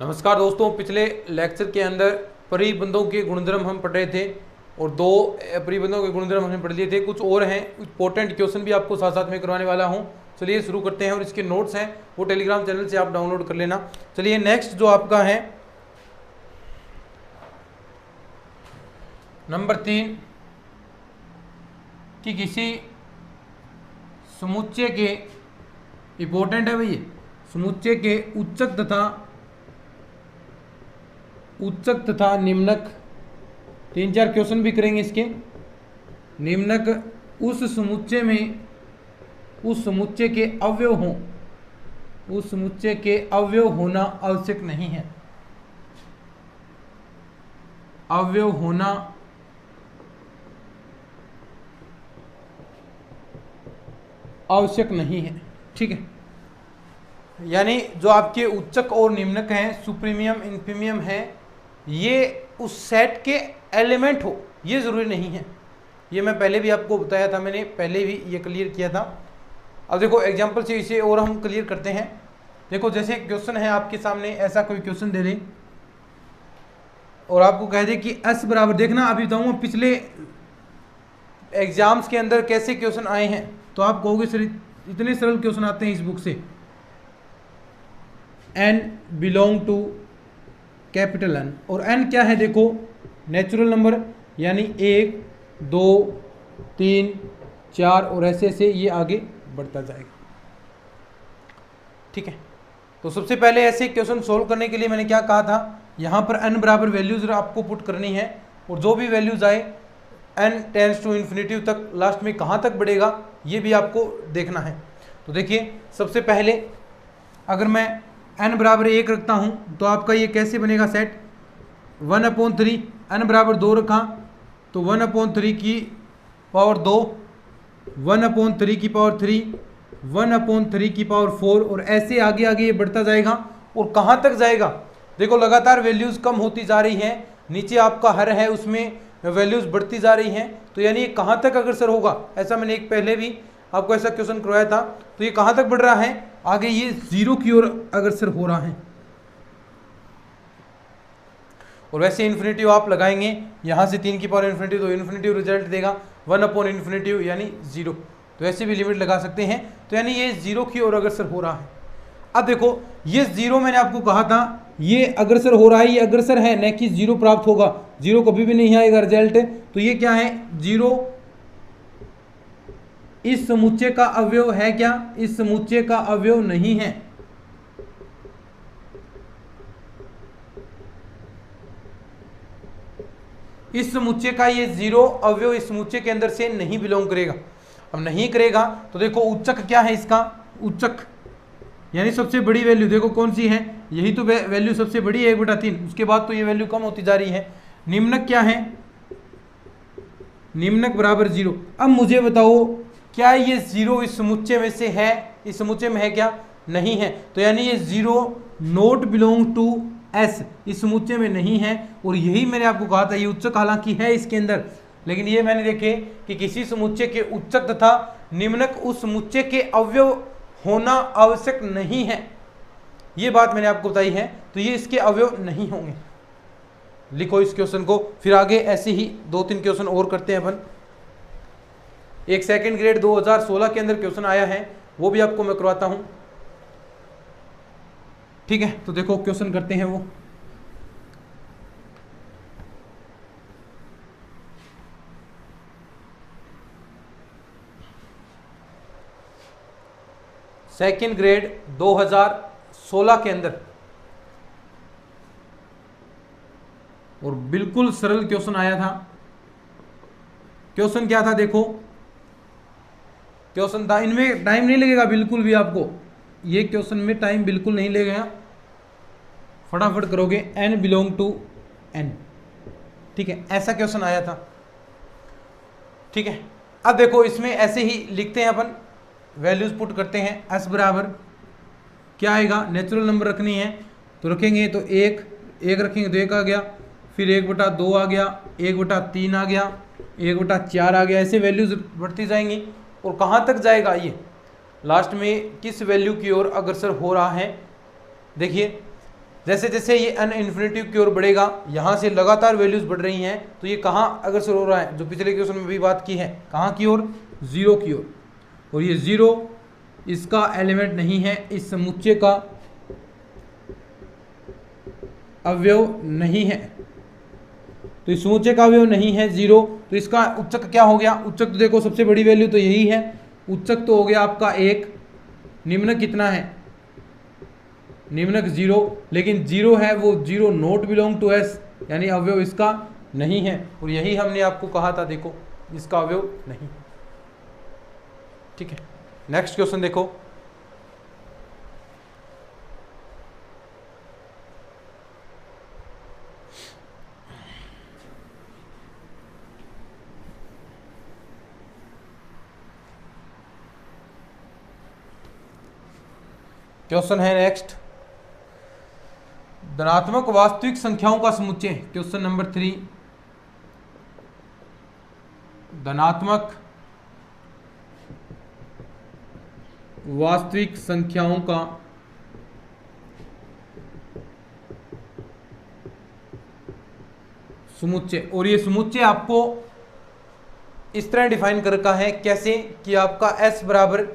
नमस्कार दोस्तों, पिछले लेक्चर के अंदर परिबंधों के गुणधर्म हम पढ़ रहे थे और दो परिबंधों के गुणधर्म हमने पढ़ लिए थे। कुछ और हैं इंपॉर्टेंट क्वेश्चन भी आपको साथ साथ में करवाने वाला हूं। चलिए शुरू करते हैं और इसके नोट्स हैं वो टेलीग्राम चैनल से आप डाउनलोड कर लेना। चलिए नेक्स्ट जो आपका है नंबर 3 कि किसी समुच्चय के इंपॉर्टेंट है भैया, समुच्चय के उच्चक तथा निम्नक, 3-4 क्वेश्चन भी करेंगे इसके। निम्नक उस समुच्चय के अवयव हों, उस समुच्चय के अवयव होना आवश्यक नहीं है, अवयव होना आवश्यक नहीं है। ठीक है, यानी जो आपके उच्चक और निम्नक हैं, सुप्रीमियम इन्फीमियम है, ये उस सेट के एलिमेंट हो ये ज़रूरी नहीं है। ये मैं पहले भी आपको बताया था, मैंने पहले भी ये क्लियर किया था। अब देखो एग्जांपल से इसे और हम क्लियर करते हैं। देखो जैसे क्वेश्चन है आपके सामने, ऐसा कोई क्वेश्चन दे दे और आपको कह दे कि S बराबर, देखना अभी बताऊँगा पिछले एग्जाम्स के अंदर कैसे क्वेश्चन आए हैं, तो आप कहोगे सर इतने सरल क्वेश्चन आते हैं इस बुक से। n belong to capital N, और n क्या है देखो, नेचुरल नंबर, यानी 1 2 3 4 और ऐसे ऐसे ये आगे बढ़ता जाएगा। ठीक है, तो सबसे पहले ऐसे क्वेश्चन सोल्व करने के लिए मैंने क्या कहा था, यहाँ पर n बराबर वैल्यूज आपको पुट करनी है और जो भी वैल्यूज आए n टेंड्स टू इन्फिनिटी तक, लास्ट में कहाँ तक बढ़ेगा ये भी आपको देखना है। तो देखिए सबसे पहले अगर मैं n बराबर 1 रखता हूँ तो आपका ये कैसे बनेगा सेट, 1/3, n बराबर 2 रखा तो 1/3 की पावर 2, 1/3 की पावर 3, 1/3 की पावर 4 और ऐसे आगे आगे ये बढ़ता जाएगा। और कहाँ तक जाएगा, देखो लगातार वैल्यूज़ कम होती जा रही हैं, नीचे आपका हर है उसमें वैल्यूज़ बढ़ती जा रही हैं, तो यानी ये कहाँ तक अग्रसर होगा, ऐसा मैंने एक पहले भी आपको ऐसा क्वेश्चन करवाया था। तो ये कहाँ तक बढ़ रहा है, आगे ये 0 की ओर अग्रसर हो रहा है। और वैसे इन्फिनिटी आप लगाएंगे यहाँ से 3 की पावर इन्फिनिटी, तो इन्फिनिटी रिजल्ट देगा 1/∞ यानी 0। तो ऐसे भी लिमिट लगा सकते हैं, तो यानी ये 0 की ओर अग्रसर हो रहा है। अब देखो ये 0 मैंने आपको कहा था ये अग्रसर हो रहा है, ये अग्रसर है न कि 0 प्राप्त होगा, 0 कभी भी नहीं आएगा रिजल्ट। तो ये क्या है, 0 इस समुच्चय का अवयव है क्या, इस समुच्चय का अवयव नहीं है। इस समुच्चय का ये 0 अवयव इस समुच्चय के अंदर से नहीं बिलोंग करेगा। अब नहीं करेगा तो देखो उच्चक क्या है इसका, उच्चक यानी सबसे बड़ी वैल्यू देखो कौन सी है, यही तो वैल्यू सबसे बड़ी है 1/3, उसके बाद तो ये वैल्यू कम होती जा रही है। निम्नक क्या है, निम्नक बराबर 0। अब मुझे बताओ क्या ये 0 इस समुच्चय में से है, इस समुच्चय में है क्या, नहीं है। तो यानी ये 0 नॉट बिलोंग टू S, इस समुच्चय में नहीं है। और यही मैंने आपको कहा था ये उच्चक हालांकि है इसके अंदर, लेकिन ये मैंने देखे कि किसी समुच्चय के उच्चक तथा निम्नक उस समुच्चय के अवयव होना आवश्यक नहीं है, ये बात मैंने आपको बताई है। तो ये इसके अवयव नहीं होंगे। लिखो इस क्वेश्चन को, फिर आगे ऐसे ही 2-3 क्वेश्चन और करते हैं अपन। एक सेकंड ग्रेड 2016 के अंदर क्वेश्चन आया है, वो भी आपको मैं करवाता हूं। ठीक है, तो देखो क्वेश्चन करते हैं वो। सेकंड ग्रेड 2016 के अंदर, और बिल्कुल सरल क्वेश्चन आया था। क्वेश्चन क्या था देखो, क्वेश्चन था, इनमें टाइम नहीं लगेगा बिल्कुल भी, आपको ये क्वेश्चन में टाइम बिल्कुल नहीं लगेगा, फटाफट करोगे। n बिलोंग टू n, ठीक है, ऐसा क्वेश्चन आया था। ठीक है, अब देखो इसमें ऐसे ही लिखते हैं अपन, वैल्यूज पुट करते हैं। s बराबर क्या आएगा, नेचुरल नंबर रखनी है तो रखेंगे, तो 1 रखेंगे तो 1 आ गया, फिर 1/2 आ गया, 1/3 आ गया, 1/4 आ गया, ऐसे वैल्यूज बढ़ती जाएंगी। और कहाँ तक जाएगा ये, लास्ट में किस वैल्यू की ओर अग्रसर हो रहा है। देखिए जैसे जैसे ये n इन्फिनिटी की ओर बढ़ेगा, यहाँ से लगातार वैल्यूज बढ़ रही हैं, तो ये कहाँ अग्रसर हो रहा है, जो पिछले क्वेश्चन में भी बात की है, कहाँ की ओर, 0 की ओर। और ये 0 इसका एलिमेंट नहीं है, इस समुच्चय का अवयव नहीं है, तो इस समुच्चय का अवयव नहीं है 0, तो इसका उच्चक क्या हो गया, उच्चक तो देखो सबसे बड़ी वैल्यू तो यही है, उच्चक तो हो गया आपका 1, निम्नक कितना है, निम्नक 0, लेकिन 0 है वो 0 नॉट बिलोंग टू एस, यानी अवयव इसका नहीं है, और यही हमने आपको कहा था, देखो इसका अवयव नहीं। ठीक है, नेक्स्ट क्वेश्चन देखो, क्वेश्चन है नेक्स्ट, धनात्मक वास्तविक संख्याओं का समुच्चय, क्वेश्चन नंबर 3, धनात्मक वास्तविक संख्याओं का समुच्चय, और ये समुच्चय आपको इस तरह डिफाइन कर रखा है, कैसे कि आपका s बराबर,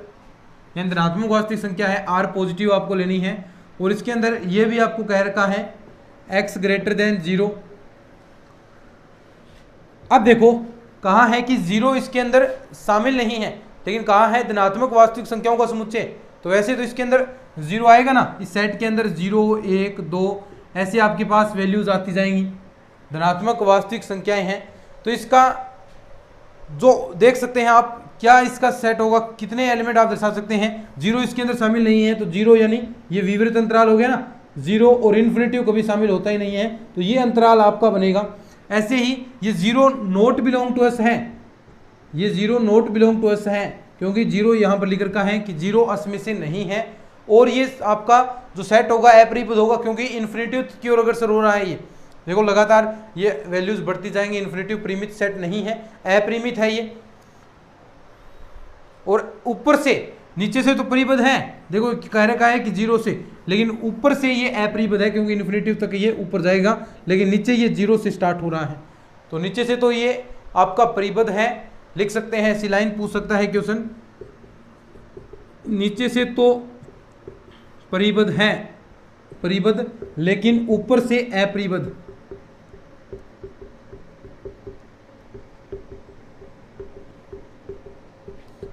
यानी धनात्मक वास्तविक संख्या है, r पॉजिटिव आपको लेनी है, और इसके अंदर ये भी आपको कह रखा है x ग्रेटर देन 0। अब देखो कहा है कि 0 इसके अंदर शामिल नहीं है, लेकिन कहा है धनात्मक वास्तविक संख्याओं का समुच्चय, तो वैसे तो इसके अंदर 0 आएगा ना, इस सेट के अंदर 0 1 2 ऐसे आपके पास वैल्यूज आती जाएंगी, धनात्मक वास्तविक संख्याएं हैं, तो इसका जो देख सकते हैं आप, क्या इसका सेट होगा, कितने एलिमेंट आप दर्शा सकते हैं, 0 इसके अंदर शामिल नहीं है, तो 0 यानी ये विवृत अंतराल हो गया ना, 0 और इन्फिनिटी कभी शामिल होता ही नहीं है, तो ये अंतराल आपका बनेगा। ऐसे ही ये 0 नॉट बिलोंग टू एस है, ये 0 नॉट बिलोंग टू एस है, क्योंकि 0 यहाँ पर लिख रखा है कि 0 अस में से नहीं है, और ये आपका जो सेट होगा अपरिमित होगा, क्योंकि इन्फिनिटी की ओर अगर सर हो रहा है, ये देखो लगातार ये वैल्यूज बढ़ती जाएंगी, इन्फिनिटी परिमित सेट नहीं है, अपरिमित है ये, और ऊपर से नीचे से तो परिबद्ध है, देखो कह रखा है कि 0 से, लेकिन ऊपर से ये अपरिबद्ध है, क्योंकि इन्फिनिटी तक ये ऊपर जाएगा, लेकिन नीचे ये 0 से स्टार्ट हो रहा है, तो नीचे से तो ये आपका परिबद्ध है, लिख सकते हैं, ऐसी लाइन पूछ सकता है क्वेश्चन, नीचे से तो परिबद्ध है, परिबद्ध, लेकिन ऊपर से अपरिबद्ध।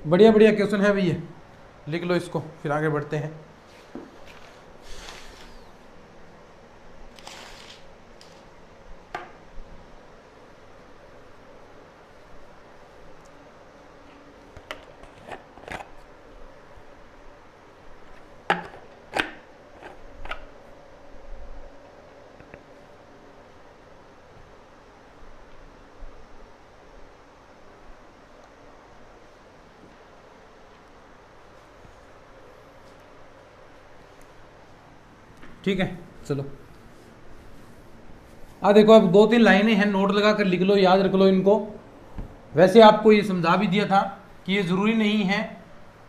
बढ़िया बढ़िया क्वेश्चन है भैया, लिख लो इसको, फिर आगे बढ़ते हैं। ठीक है, चलो देखो, अब 2-3 लाइनें हैं, नोट लगा कर लिख लो, याद रख लो इनको। वैसे आपको ये समझा भी दिया था कि ये जरूरी नहीं है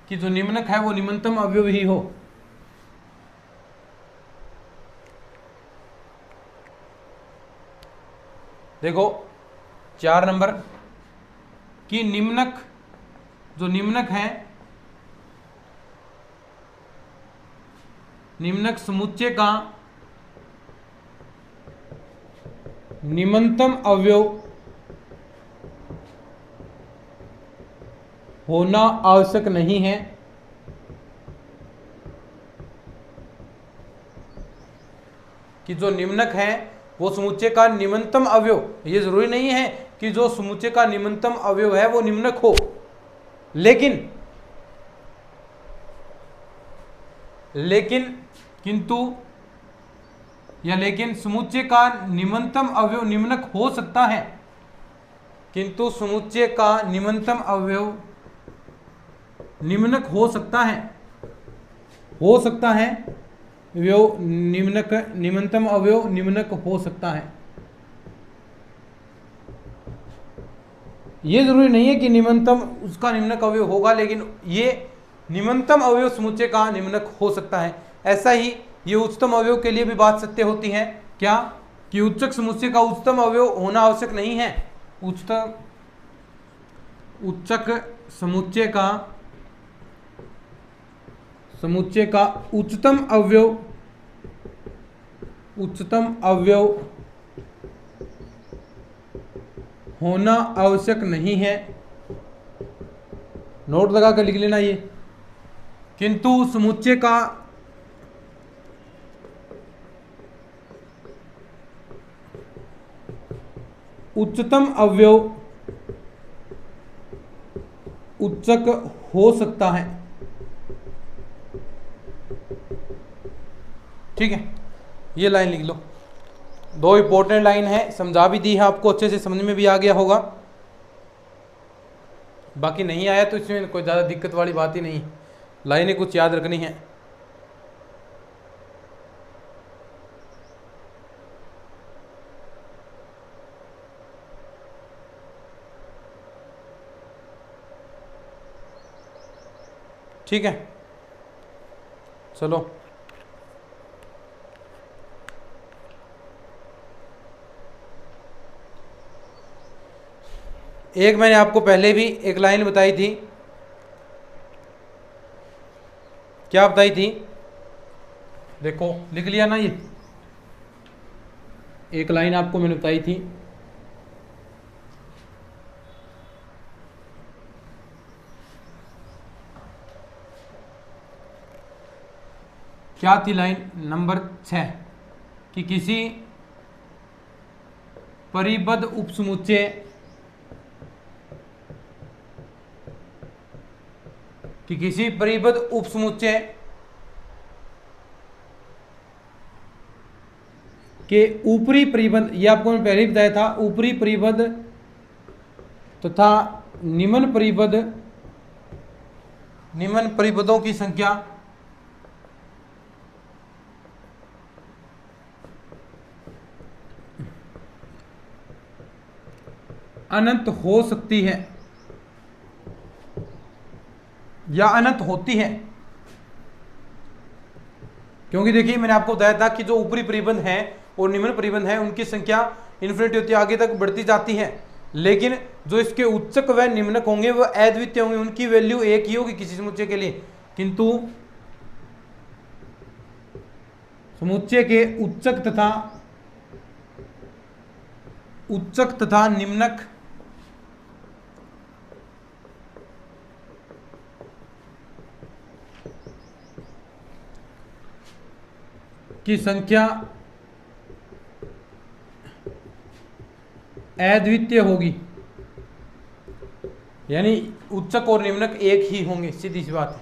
कि जो निम्नक है वो निम्नतम अवयव ही हो, देखो 4 नंबर कि निम्नक, जो निम्नक है, निम्नक समुच्चय का निम्नतम अवयव होना आवश्यक नहीं है, कि जो निम्नक है वो समुच्चय का निम्नतम अवयव, ये जरूरी नहीं है कि जो समुच्चय का निम्नतम अवयव है वो निम्नक हो, लेकिन किंतु या लेकिन समुच्चय का निम्नतम अवयव निम्नक हो सकता है, किंतु समुच्चय का निम्नतम अवयव निम्नक हो सकता है, अवयव निम्नक, निम्नतम अवयव निम्नक हो सकता है। ये जरूरी नहीं है कि निम्नतम उसका निम्नक अवयव होगा, लेकिन ये निम्नतम अवयव समुच्चय का निम्नक हो सकता है। ऐसा ही ये उच्चतम अवयव के लिए भी बात सत्य होती है क्या, कि उच्चक समुच्चय का उच्चतम अवयव होना आवश्यक नहीं है। उच्चक समुच्चय का उच्चतम अवयव होना आवश्यक नहीं है। नोट लगा कर लिख लेना ये। किंतु समुच्चय का उच्चतम अवयव उच्चक हो सकता है। ठीक है, ये लाइन लिख लो। दो इंपॉर्टेंट लाइन है, समझा भी दी है आपको, अच्छे से समझ में भी आ गया होगा। बाकी नहीं आया तो इसमें कोई ज़्यादा दिक्कत वाली बात ही नहीं, लाइनें कुछ याद रखनी है। ठीक है, चलो एक मैंने आपको पहले भी एक लाइन बताई थी, क्या बताई थी, देखो लिख लिया ना ये। एक लाइन आपको मैंने बताई थी, क्या थी लाइन नंबर 6, कि किसी परिबद्ध उपसमुच्चय के ऊपरी परिबंध, ये आपको मैं पहले ही बताया था, ऊपरी परिबद्ध तथा निम्न परिबद्धों की संख्या अनंत हो सकती है या अनंत होती है। क्योंकि देखिए मैंने आपको बताया था कि जो ऊपरी परिबंध है और निम्न परिबंध है उनकी संख्या इन्फिनिटी होती है, आगे तक बढ़ती जाती है, लेकिन जो इसके उच्चक व निम्नक होंगे वो अद्वितीय होंगे, उनकी वैल्यू एक ही होगी किसी समुच्चय के लिए। किंतु समुच्चय के उच्चक तथा निम्नक की संख्या अद्वितीय होगी, यानी उच्चक और निम्नक एक ही होंगे, सीधी सी बात है।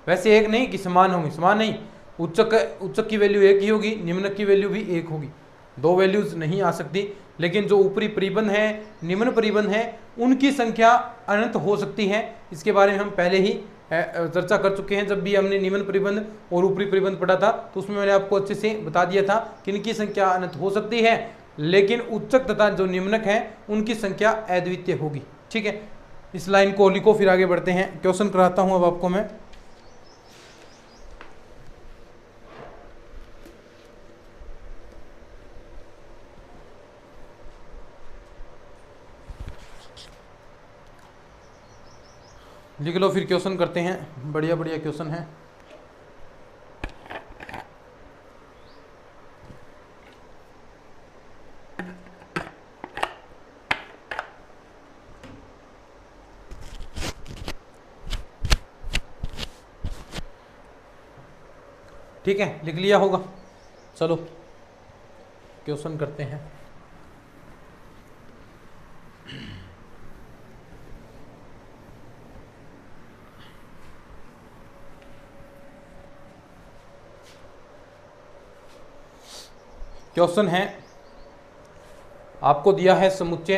वैसे एक नहीं कि समान होंगे, समान नहीं, उच्चक की वैल्यू एक ही होगी, निम्नक की वैल्यू भी एक होगी, दो वैल्यूज नहीं आ सकती। लेकिन जो ऊपरी परिबंध है, निम्न परिबंध है, उनकी संख्या अनंत हो सकती है। इसके बारे में हम पहले ही चर्चा कर चुके हैं, जब भी हमने निम्न परिबंध और ऊपरी परिबंध पढ़ा था तो उसमें मैंने आपको अच्छे से बता दिया था कि इनकी संख्या अनंत हो सकती है, लेकिन उच्चक तथा जो निम्नक है उनकी संख्या अद्वितीय होगी। ठीक है, इस लाइन को लिखो, फिर आगे बढ़ते हैं। क्वेश्चन कराता हूं अब आपको मैं। लिख लो, फिर क्वेश्चन करते हैं, बढ़िया बढ़िया क्वेश्चन है। ठीक है, लिख लिया होगा, चलो क्वेश्चन करते हैं। क्वेश्चन है, आपको दिया है समुच्चय,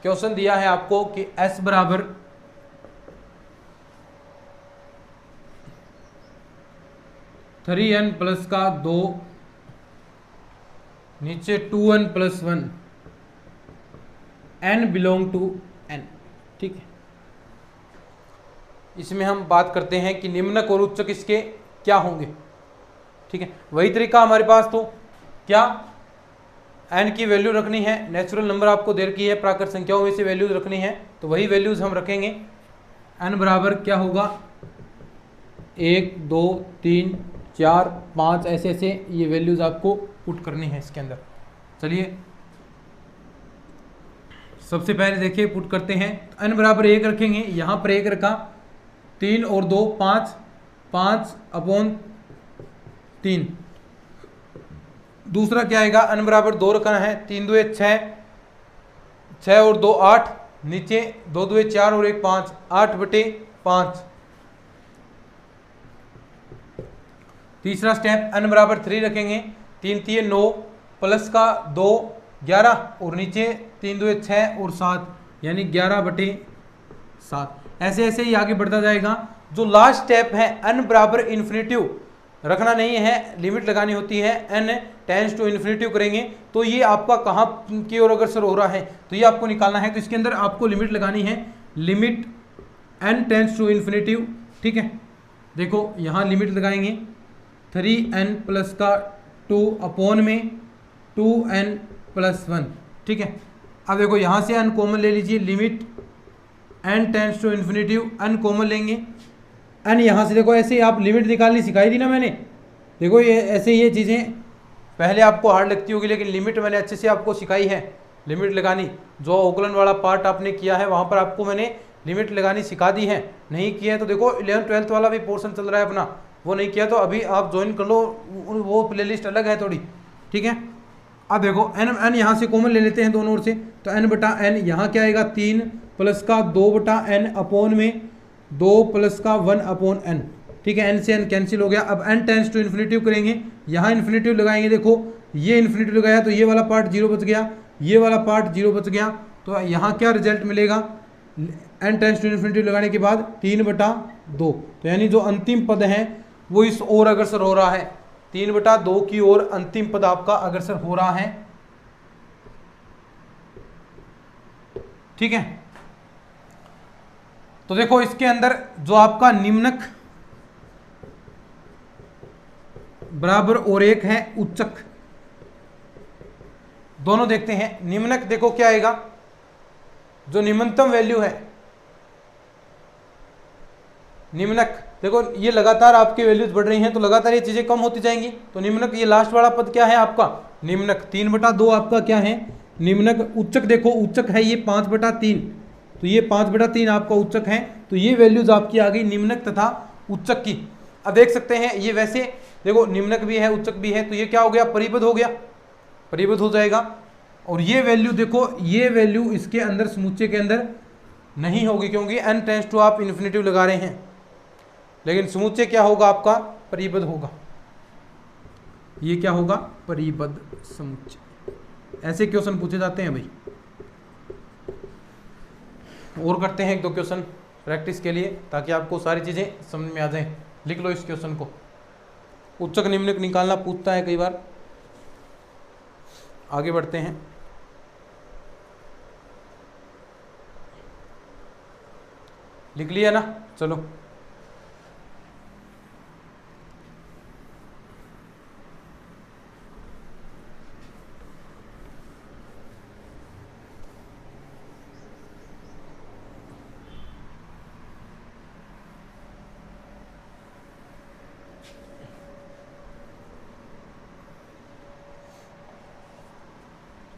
क्वेश्चन दिया है आपको कि S बराबर 3n प्लस का 2, नीचे 2n plus 1, n belong to n। ठीक है, इसमें हम बात करते हैं कि निम्नक और उच्चक इसके क्या होंगे। ठीक है, वही तरीका हमारे पास, तो क्या n की वैल्यू रखनी है, नेचुरल नंबर आपको दे रखी है, प्राकृत संख्याओं में से वैल्यूज रखनी है, तो वही वैल्यूज हम रखेंगे। n बराबर क्या होगा 1 2 3 4 5 ऐसे ऐसे ये वैल्यूज आपको पुट करनी है इसके अंदर। चलिए सबसे पहले देखिए पुट करते हैं। तो n बराबर 1 रखेंगे, यहाँ पर 1 रखा, 3 और 2 5, 5/3। दूसरा क्या आएगा, n बराबर 2 रखना है, 3 2 6, 6 और 2 8, नीचे 2 2 4 और 1 5, 8/5। तीसरा स्टेप n बराबर 3 रखेंगे, 3 3 9 प्लस का 2 11 और नीचे 3 2 6 और 7, यानी 11/7। ऐसे ऐसे ही आगे बढ़ता जाएगा। जो लास्ट स्टेप है n बराबर इन्फिनिटिव रखना नहीं है, लिमिट लगानी होती है, n टेंस टू इन्फिनिटिव करेंगे तो ये आपका कहाँ की ओर अग्रसर हो रहा है, तो ये आपको निकालना है। तो इसके अंदर आपको लिमिट लगानी है, limit n tends to infinitive. ठीक है, देखो यहाँ लिमिट लगाएंगे 3n प्लस का 2 अपॉन में 2n प्लस 1। ठीक है, अब देखो यहाँ से n कॉमन ले लीजिए, limit n tends to infinitive, n common लेंगे, n यहाँ से देखो ऐसे आप लिमिट निकालनी सिखाई थी ना मैंने। देखो ये ऐसे ये चीज़ें पहले आपको हार्ड लगती होगी, लेकिन लिमिट मैंने अच्छे से आपको सिखाई है लिमिट लगानी। जो ओकलन वाला पार्ट आपने किया है वहाँ पर आपको मैंने लिमिट लगानी सिखा दी है। नहीं किया है तो देखो 11th 12th वाला भी पोर्शन चल रहा है अपना, वो नहीं किया तो अभी आप ज्वाइन कर लो, वो प्लेलिस्ट अलग है थोड़ी। ठीक है, अब देखो n यहाँ से कॉमन ले लेते हैं दोनों ओर से, तो n/n यहाँ क्या आएगा 3 प्लस का 2/n अपॉन में 2 प्लस का 1/n। ठीक है, n से n कैंसिल हो गया। अब n टेंस टू इन्फिनिटिव करेंगे, यहाँ इन्फिनिटिव लगाएंगे, देखो ये इन्फिनिटिव लगाया तो ये वाला पार्ट 0 बच गया, ये वाला पार्ट 0 बच गया। तो यहाँ क्या रिजल्ट मिलेगा, n टेंस टू इन्फिनिटिव लगाने के बाद 3/2। तो यानी जो अंतिम पद है वो इस ओर अग्रसर हो रहा है, 3/2 की ओर अंतिम पद आपका अग्रसर हो रहा है। ठीक है, तो देखो इसके अंदर जो आपका निम्नक बराबर और 1 है उच्चक, दोनों देखते हैं। निम्नक देखो क्या आएगा, जो निम्नतम वैल्यू है निम्नक, देखो ये लगातार आपकी वैल्यूज बढ़ रही हैं तो लगातार ये चीजें कम होती जाएंगी। तो निम्नक ये लास्ट वाला पद क्या है आपका निम्नक, 3/2 आपका क्या है निम्नक। उच्चक देखो उच्चक है ये 5/3, तो ये 5/3 आपका उच्चक है। तो ये वैल्यूज आपकी आ गई निम्नक तथा उच्चक की। अब देख सकते हैं ये वैसे देखो निम्नक भी है उच्चक भी है, तो ये क्या हो गया परिबद्ध हो गया, परिबद्ध हो जाएगा। और ये वैल्यू देखो ये वैल्यू इसके अंदर समुच्चय के अंदर नहीं होगी, क्योंकि n टेंस टू आप इन्फिनिटिव लगा रहे हैं, लेकिन समुच्चय क्या होगा आपका परिबद्ध होगा। ये क्या होगा परिबद्ध समुच्चय। ऐसे क्वेश्चन पूछे जाते हैं भाई। और करते हैं 1-2 क्वेश्चन प्रैक्टिस के लिए, ताकि आपको सारी चीज़ें समझ में आ जाएं। लिख लो इस क्वेश्चन को, उच्चक निम्नक निकालना पूछता है कई बार। आगे बढ़ते हैं। लिख लिया ना, चलो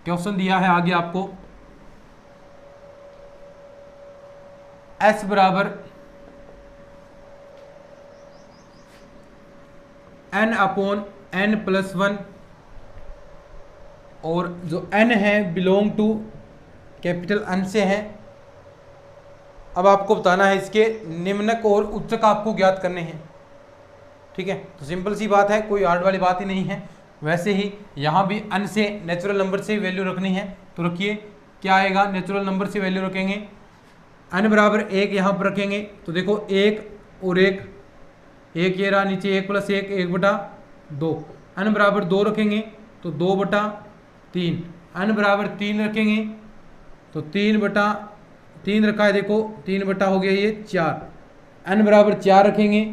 क्वेश्चन दिया है आगे आपको, s बराबर n/n+1 और जो n है बिलोंग टू कैपिटल N से है। अब आपको बताना है इसके निम्नक और उच्चक आपको ज्ञात करने हैं। ठीक है, तो सिंपल सी बात है, कोई हार्ड वाली बात ही नहीं है। वैसे ही यहाँ भी n से नेचुरल नंबर से वैल्यू रखनी है, तो रखिए क्या आएगा, नेचुरल नंबर से वैल्यू रखेंगे, n बराबर 1 यहाँ पर रखेंगे। तो देखो 1 और 1, 1 ये रहा, नीचे 1 + 1 1/2। n बराबर 2 रखेंगे तो 2/3। n बराबर 3 रखेंगे तो 3/3 रखा है, देखो 3 बटा हो गया ये 4। n बराबर 4 रखेंगे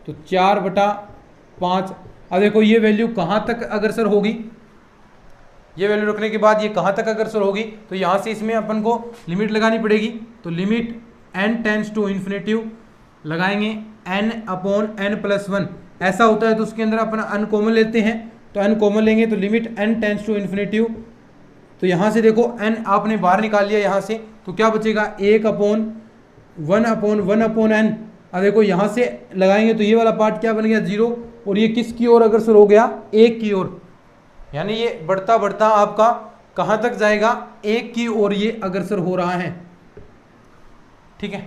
तो 4/5। अब देखो ये वैल्यू कहाँ तक अग्रसर होगी, ये वैल्यू रखने के बाद ये कहाँ तक अग्रसर होगी, तो यहाँ से इसमें अपन को लिमिट लगानी पड़ेगी। तो limit n tends to infinitive लगाएंगे n/n+1, ऐसा होता है तो उसके अंदर अपन n कॉमन लेते हैं, तो n कॉमन लेंगे तो limit n tends to infinitive. तो यहाँ से देखो n आपने बाहर निकाल लिया यहाँ से, तो क्या बचेगा 1/1/1/n। अब देखो यहाँ से लगाएंगे तो ये वाला पार्ट क्या बन गया 0, और ये किसकी ओर अग्रसर हो गया 1 की ओर, यानी ये बढ़ता बढ़ता आपका कहाँ तक जाएगा 1 की ओर ये अग्रसर हो रहा है। ठीक है,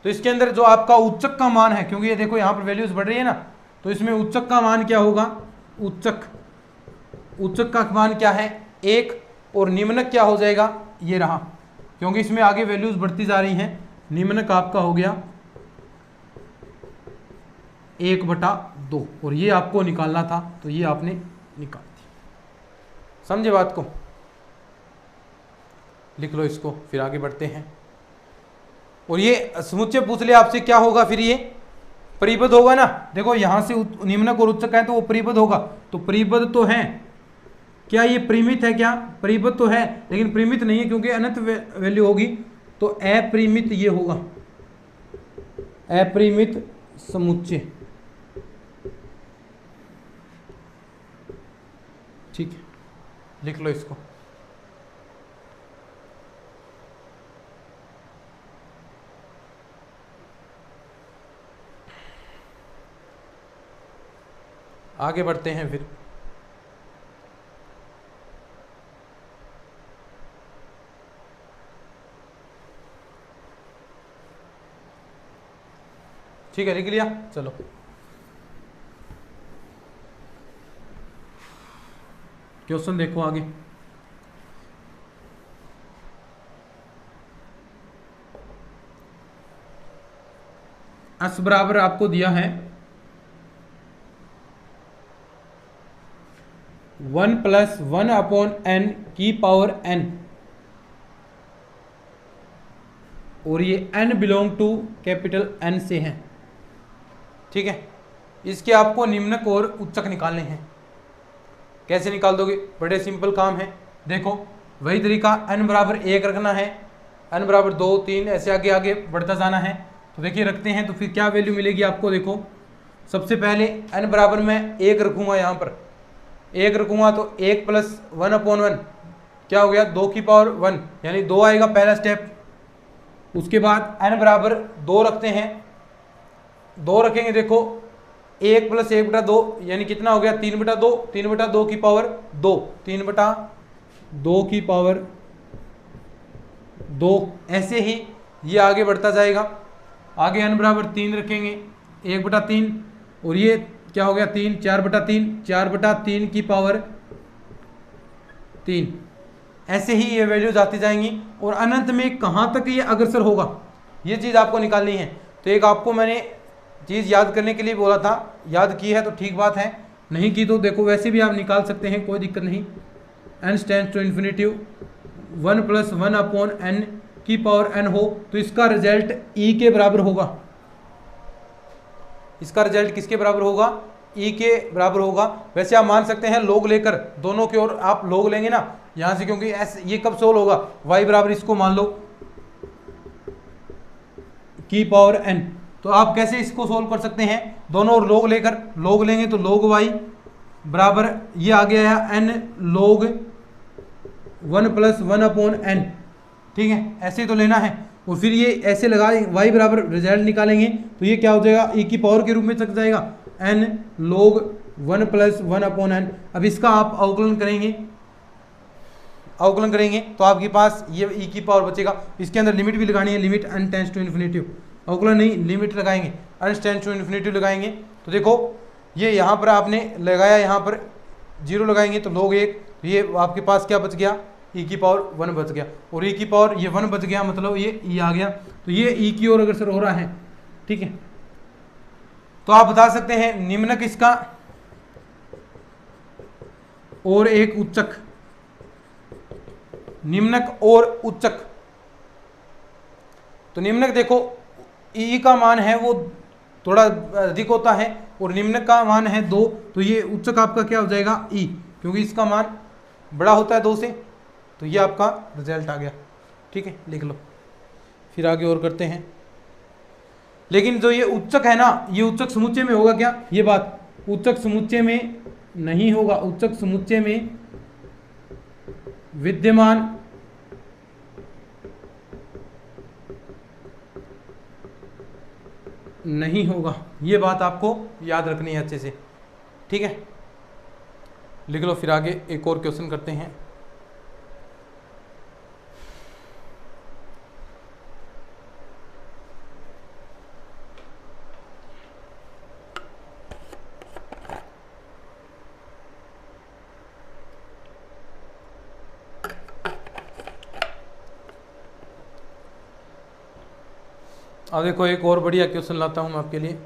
तो इसके अंदर जो आपका उच्चक का मान है, क्योंकि ये देखो यहाँ पर वैल्यूज बढ़ रही है ना, तो इसमें उच्चक का मान क्या होगा, उच्चक का मान क्या है 1, और निम्नक क्या हो जाएगा ये रहा, क्योंकि इसमें आगे वैल्यूज बढ़ती जा रही हैं। निम्नक आपका हो गया 1/2, और ये आपको निकालना था तो ये आपने निकाल दी। समझे बात को, लिख लो इसको, फिर आगे बढ़ते हैं। और ये समुच्चय पूछ ले आपसे क्या होगा, फिर ये परिबद्ध होगा ना। देखो यहां से निम्नक और उच्चक है तो वो परिबद्ध होगा, तो परिबद्ध तो है, क्या ये परिमित है, क्या परिबद्ध तो है, लेकिन परिमित नहीं है क्योंकि अनंत वैल्यू होगी, तो अपरिमित ये होगा, अपरिमित समुच्चय। ठीक है, लिख लो इसको। आगे बढ़ते हैं फिर। ठीक है, लिख लिया, चलो क्वेश्चन देखो आगे। s बराबर आपको दिया है 1 + 1/n की पावर n, और ये n belong to capital N से है। ठीक है, इसके आपको निम्नक और उच्चक निकालने हैं। कैसे निकाल दोगे, बड़े सिंपल काम है। देखो वही तरीका, n बराबर 1 रखना है, n बराबर 2 3 ऐसे आगे आगे बढ़ता जाना है। तो देखिए रखते हैं तो फिर क्या वैल्यू मिलेगी आपको। देखो सबसे पहले n बराबर मैं 1 रखूँगा, यहाँ पर 1 रखूँगा तो 1 + 1/1 क्या हो गया 2 की पावर 1, यानी 2 आएगा पहला स्टेप। उसके बाद n बराबर 2 रखते हैं, 2 रखेंगे, देखो 1 + 1/2 यानी कितना हो गया 3/2, 3/2 की पावर 2, 3/2 की पावर 2। ऐसे ही ये आगे बढ़ता जाएगा। आगे n बराबर 3 रखेंगे, 1/3, और ये क्या हो गया 3, 4/3, 4/3 की पावर 3। ऐसे ही ये वैल्यूज आती जाएंगी, और अनंत में कहाँ तक ये अग्रसर होगा ये चीज़ आपको निकालनी है। तो एक आपको मैंने चीज़ याद करने के लिए बोला था, याद की है तो ठीक बात है, नहीं की तो देखो वैसे भी आप निकाल सकते हैं, कोई दिक्कत नहीं। n tends to infinitive 1 + 1/n की पावर n हो तो इसका रिजल्ट e के बराबर होगा। इसका रिजल्ट किसके बराबर होगा, e के बराबर होगा। वैसे आप मान सकते हैं लोग लेकर, दोनों की ओर आप लोग लेंगे ना यहाँ से, क्योंकि ये कब सोल्व होगा, y बराबर इसको मान लो की पावर n। तो आप कैसे इसको सोल्व कर सकते हैं, दोनों ओर लोग लेकर, लोग लेंगे तो log y बराबर ये आ गया है n log 1 + 1/n। ठीक है, ऐसे ही तो लेना है, और फिर ये ऐसे लगा y बराबर रिजल्ट निकालेंगे तो ये क्या हो जाएगा e की पावर के रूप में चक जाएगा n log 1 + 1/n। अब इसका आप अवकलन करेंगे तो आपके पास ये e की पावर बचेगा। इसके अंदर लिमिट भी लगानी है, limit n tends to infinitive, अवकलन नहीं लिमिट लगाएंगे, n टेंड्स टू इन्फिनेटिव लगाएंगे। तो देखो ये यहाँ पर आपने लगाया, यहाँ पर 0 लगाएंगे तो log 1, तो ये आपके पास क्या बच गया e की पावर 1 बच गया, और e की पावर ये 1 बच गया, मतलब ये e आ गया, तो ये e की ओर अग्रसर हो रहा है। ठीक है, तो आप बता सकते हैं निम्नक इसका और एक उच्चक, निम्नक और उच्चक। तो निम्नक देखो ई का मान है वो थोड़ा अधिक होता है और निम्न का मान है 2, तो ये उच्चक आपका क्या हो जाएगा ई, क्योंकि इसका मान बड़ा होता है 2 से। तो ये आपका रिजल्ट आ गया। ठीक है, लिख लो, फिर आगे और करते हैं। लेकिन जो ये उच्चक है ना, ये उच्चक समुच्चय में होगा क्या, ये बात उच्चक समुच्चय में नहीं होगा। उच्चक समुच्चय में विद्यमान नहीं होगा, ये बात आपको याद रखनी है अच्छे से। ठीक है, लिख लो, फिर आगे एक और क्वेश्चन करते हैं। अब देखो एक और बढ़िया क्वेश्चन लाता हूं मैं आपके लिए।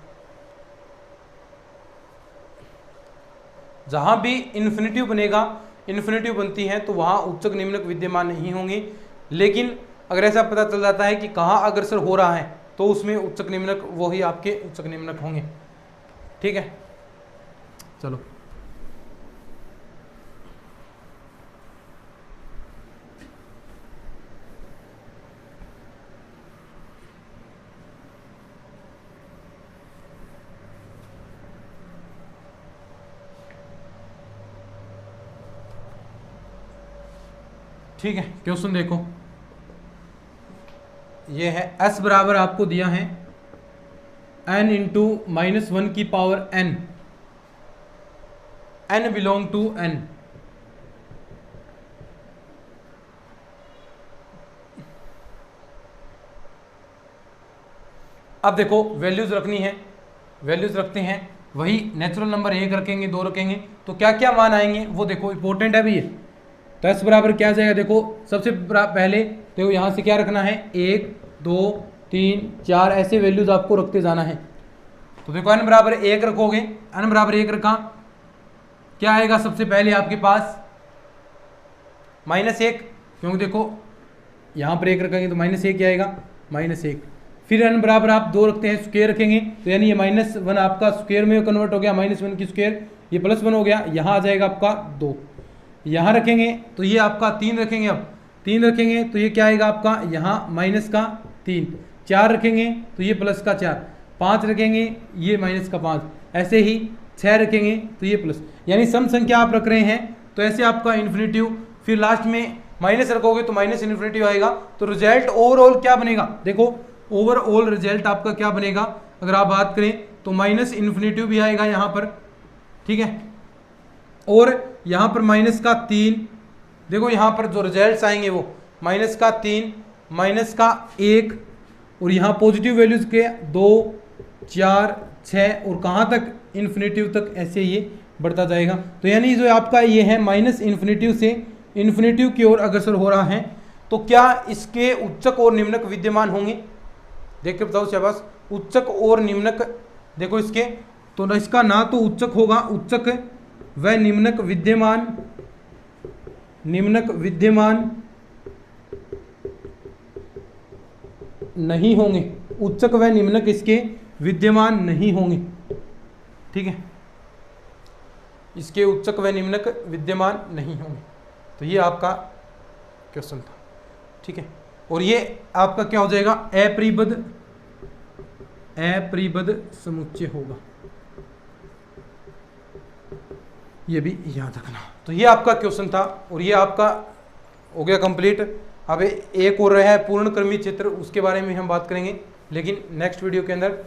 जहां भी इन्फिनिटिव बनेगा, इन्फिनिटिव बनती है तो वहां उच्चक निम्नक विद्यमान नहीं होंगे। लेकिन अगर ऐसा पता चल जाता है कि कहाँ अग्रसर हो रहा है तो उसमें उच्चक निम्नक वही आपके उच्चक निम्नक होंगे। ठीक है, चलो ठीक है, क्वेश्चन देखो, ये है s बराबर आपको दिया है n इंटू -1 की power n, n belong to n। अब देखो वैल्यूज रखनी है, वैल्यूज रखते हैं, वही नेचुरल नंबर 1 रखेंगे, 2 रखेंगे, तो क्या क्या मान आएंगे वो देखो, इंपॉर्टेंट है भी ये। तो s बराबर क्या जाएगा, देखो सबसे पहले देखो यहाँ से क्या रखना है, 1 2 3 4 ऐसे वैल्यूज आपको रखते जाना है। तो देखो n बराबर 1 रखोगे, n बराबर 1 रखा, क्या आएगा सबसे पहले आपके पास -1, क्योंकि देखो यहाँ पर 1 रखेंगे तो -1 क्या आएगा, -1। फिर n बराबर आप 2 रखते हैं, स्क्वायर रखेंगे तो यानी ये -1 आपका स्क्वायर में कन्वर्ट हो गया, -1 की स्क्वायर, ये +1 हो गया, यहाँ आ जाएगा आपका 2। यहाँ रखेंगे तो ये आपका 3 रखेंगे, अब 3 रखेंगे तो ये क्या आएगा आपका यहाँ -3, 4 रखेंगे तो ये +4, 5 रखेंगे ये -5, ऐसे ही 6 रखेंगे तो ये प्लस, यानी सम संख्या आप रख रहे हैं तो ऐसे आपका इन्फिनिटिव, फिर लास्ट में माइनस रखोगे तो माइनस इन्फिनिटिव आएगा। तो रिजल्ट ओवरऑल क्या बनेगा, देखो ओवरऑल रिजल्ट आपका क्या बनेगा, अगर आप बात करें तो -इन्फिनिटिव भी आएगा यहाँ पर। ठीक है, और यहाँ पर -3, देखो यहाँ पर जो रिजल्ट्स आएंगे वो -3, -1, और यहाँ पॉजिटिव वैल्यूज के 2 4 6 और कहाँ तक, इन्फिनिटिव तक, ऐसे ये बढ़ता जाएगा। तो यानी जो आपका ये है -इन्फिनिटिव से इन्फिनिटिव की ओर अग्रसर हो रहा है, तो क्या इसके उच्चक और निम्नक विद्यमान होंगे, देख के बताओ शाबाश। उच्चक और निम्नक देखो इसके, तो इसका ना तो उच्चक होगा, उच्चक व निम्नक विद्यमान नहीं होंगे, उच्चक व निम्नक इसके विद्यमान नहीं होंगे। ठीक है, इसके उच्चक व निम्नक विद्यमान नहीं होंगे। तो ये आपका क्वेश्चन था। ठीक है, और ये आपका क्या हो जाएगा, अपरिबद्ध समुच्चय होगा, ये भी याद रखना। तो ये आपका क्वेश्चन था और ये आपका हो गया कंप्लीट। अब एक और रहा है पूर्णक्रमी चित्र, उसके बारे में हम बात करेंगे, लेकिन नेक्स्ट वीडियो के अंदर,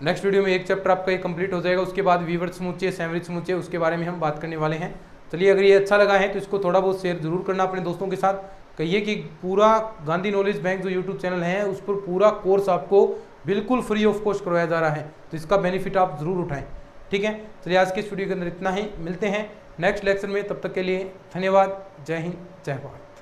नेक्स्ट वीडियो में एक चैप्टर आपका ये कंप्लीट हो जाएगा। उसके बाद विवर्त समुच्चय, सैमरिक समुच्चय, उसके बारे में हम बात करने वाले हैं। चलिए, अगर ये अच्छा लगा है तो इसको थोड़ा बहुत शेयर जरूर करना अपने दोस्तों के साथ। कहिए कि पूरा गांधी नॉलेज बैंक जो यूट्यूब चैनल है उस पर पूरा कोर्स आपको बिल्कुल फ्री ऑफ कॉस्ट करवाया जा रहा है, तो इसका बेनिफिट आप जरूर उठाएं। ठीक है, चलिए आज के इस वीडियो के अंदर इतना ही, मिलते हैं नेक्स्ट लेक्चर में, तब तक के लिए धन्यवाद। जय हिंद, जय भारत।